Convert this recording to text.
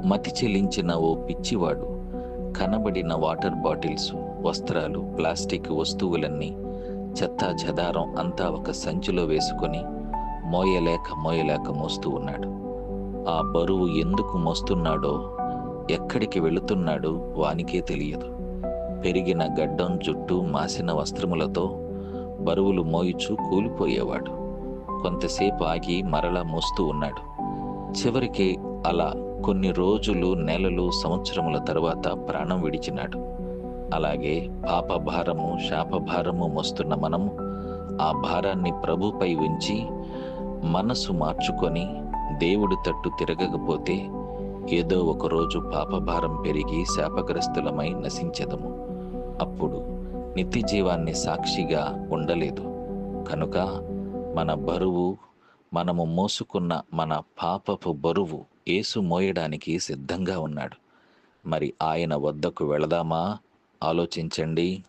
మతి చెలించిన ఓ పిచ్చివాడు కనబడిన వాటర్ బాటిల్స్, వస్త్రాలు, ప్లాస్టిక్ వస్తువులన్నీ చెత్తా చెదారం అంతా ఒక సంచిలో వేసుకొని మోయలేక మోస్తూ ఉన్నాడు. ఆ బరువు ఎందుకు మోస్తున్నాడో, ఎక్కడికి వెళుతున్నాడో వానికే తెలియదు. పెరిగిన గడ్డం, జుట్టు, మాసిన వస్త్రములతో బరువులు మోయిచూ కూలిపోయేవాడు. కొంతసేపు ఆగి మరలా మోస్తూ ఉన్నాడు. చివరికి అలా కొన్ని రోజులు, నెలలు, సంవత్సరముల తరువాత ప్రాణం విడిచినాడు. అలాగే పాపభారము, శాపభారము మోస్తున్న మనము ఆ భారాన్ని ప్రభుపై ఉంచి మనసు మార్చుకొని దేవుడి తట్టు తిరగకపోతే ఏదో ఒకరోజు పాపభారం పెరిగి శాపగ్రస్తులమై నశించెదము. అప్పుడు నిత్య జీవాన్ని సాక్షిగా ఉండలేదు. కనుక మన బరువు, మనము మోసుకున్న మన పాపపు బరువు యేసు మోయడానికి సిద్ధంగా ఉన్నాడు. మరి ఆయన వద్దకు వెళదామా? ఆలోచించండి.